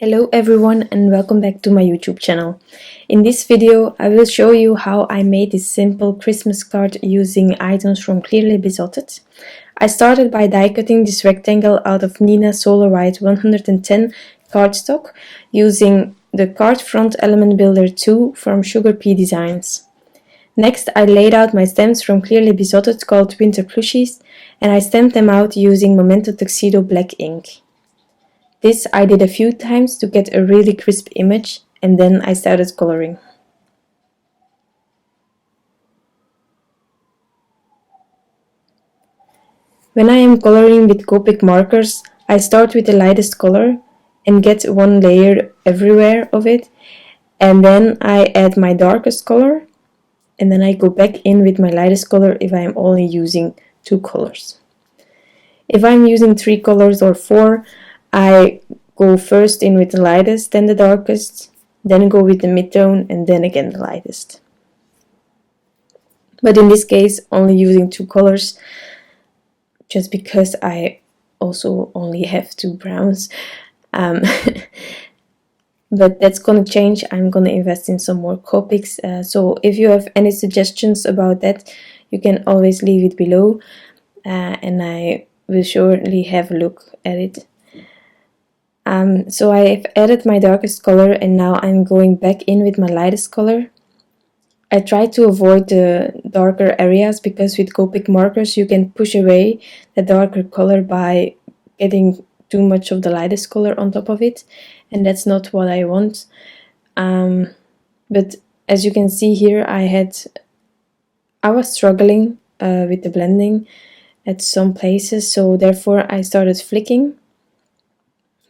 Hello everyone and welcome back to my YouTube channel. In this video I will show you how I made this simple Christmas card using items from Clearly Besotted. I started by die cutting this rectangle out of Neenah Solar White 110 cardstock using the Card Front Element Builder 2 from SugarPea Designs. Next I laid out my stems from Clearly Besotted called Winter Plushies and I stamped them out using Memento Tuxedo black ink. This I did a few times to get a really crisp image and then I started coloring. When I am coloring with Copic markers, I start with the lightest color and get one layer everywhere of it, and then I add my darkest color and then I go back in with my lightest color if I am only using 2 colors. If I'm using 3 colors or 4, I go first in with the lightest, then the darkest, then go with the mid-tone and then again the lightest. But in this case only using 2 colors, just because I also only have 2 browns. But that's gonna change. I'm gonna invest in some more Copics, so if you have any suggestions about that, you can always leave it below, and I will surely have a look at it. So I've added my darkest color and now I'm going back in with my lightest color. I try to avoid the darker areas because with Copic markers you can push away the darker color by getting too much of the lightest color on top of it, and that's not what I want. But as you can see here, I was struggling with the blending at some places, so therefore I started flicking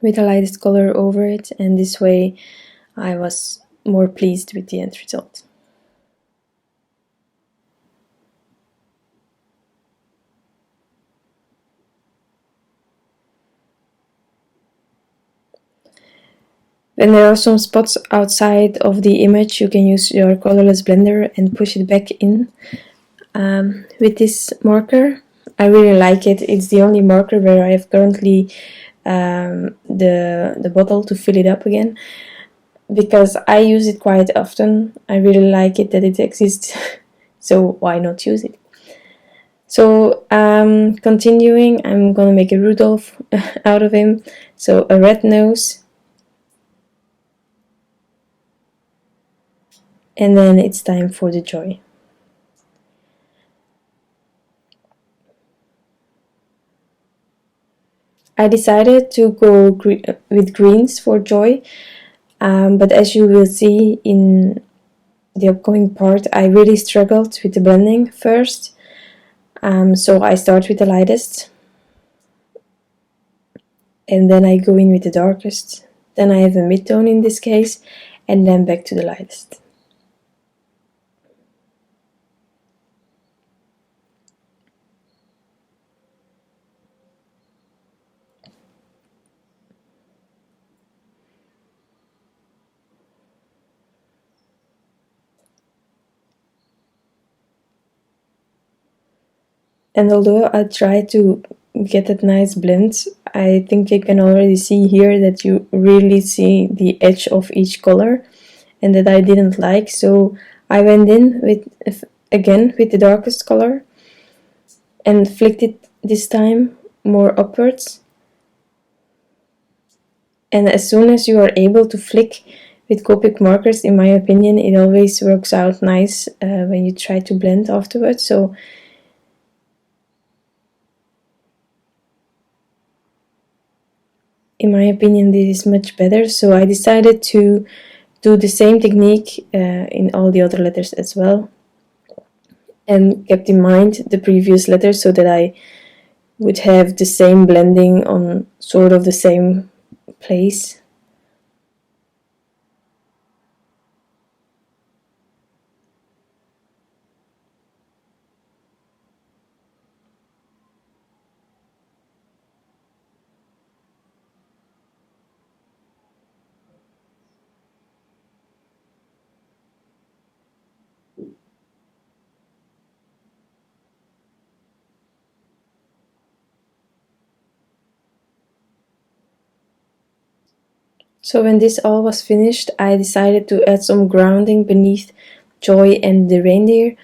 with the lightest color over it, and this way I was more pleased with the end result. When there are some spots outside of the image, you can use your colorless blender and push it back in with this marker. I really like it. It's the only marker where I have currently the bottle to fill it up again, because I use it quite often. I really like it that it exists, so why not use it? So continuing, I'm gonna make a Rudolph out of him. So a red nose, and then it's time for the joy. I decided to go with greens for joy, but as you will see in the upcoming part, I really struggled with the blending first. So I start with the lightest, and then I go in with the darkest, then I have a mid-tone in this case, and then back to the lightest. And although I try to get that nice blend, I think you can already see here that you really see the edge of each color, and that I didn't like, so I went in with again with the darkest color and flicked it this time more upwards. And as soon as you are able to flick with Copic markers, in my opinion, it always works out nice when you try to blend afterwards. So in my opinion, this is much better. So I decided to do the same technique in all the other letters as well, and kept in mind the previous letters so that I would have the same blending on sort of the same place. So when this all was finished, I decided to add some grounding beneath Joy and the reindeer,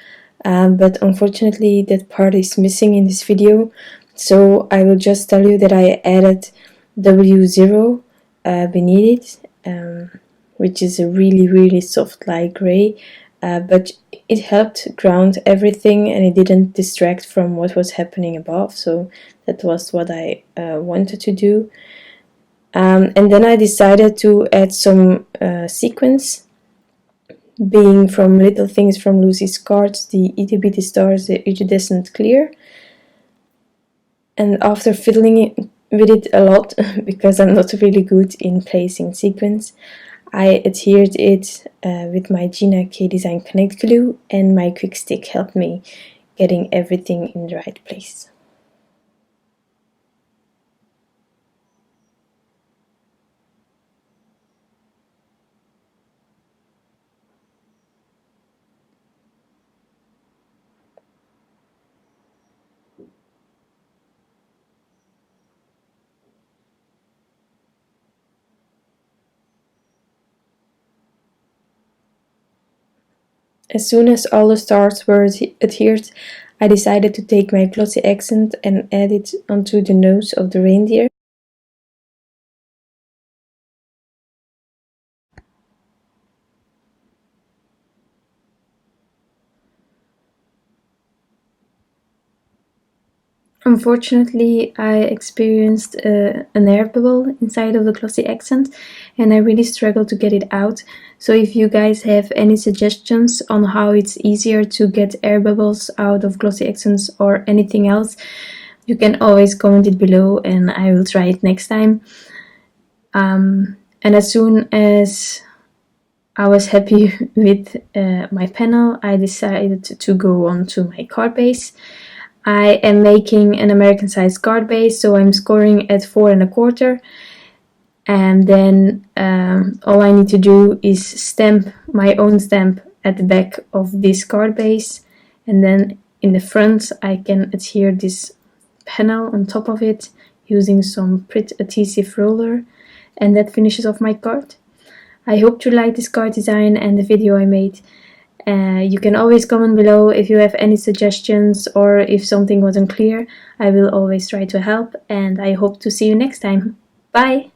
but unfortunately that part is missing in this video, so I will just tell you that I added W0 beneath it, which is a really soft light gray, but it helped ground everything and it didn't distract from what was happening above, so that was what I wanted to do. And then I decided to add some sequins, being from Little Things from Lucy's cards, the Itty Bitty Stars, the Iridescent Clear. And after fiddling with it a lot, because I'm not really good in placing sequins, I adhered it with my Gina K Design Connect glue, and my quick stick helped me getting everything in the right place. As soon as all the stars were adhered, I decided to take my Glossy accent and add it onto the nose of the reindeer. Unfortunately, I experienced an air bubble inside of the Glossy accent and I really struggled to get it out. So if you guys have any suggestions on how it's easier to get air bubbles out of Glossy accents or anything else, you can always comment it below and I will try it next time. And as soon as I was happy with my panel, I decided to go on to my card base. I am making an American size card base, so I'm scoring at 4 1/4, and then all I need to do is stamp my own stamp at the back of this card base, and then in the front I can adhere this panel on top of it using some Pritt adhesive roller, and that finishes off my card. I hope you like this card design and the video I made. You can always comment below if you have any suggestions or if something wasn't clear. I will always try to help, and I hope to see you next time. Bye!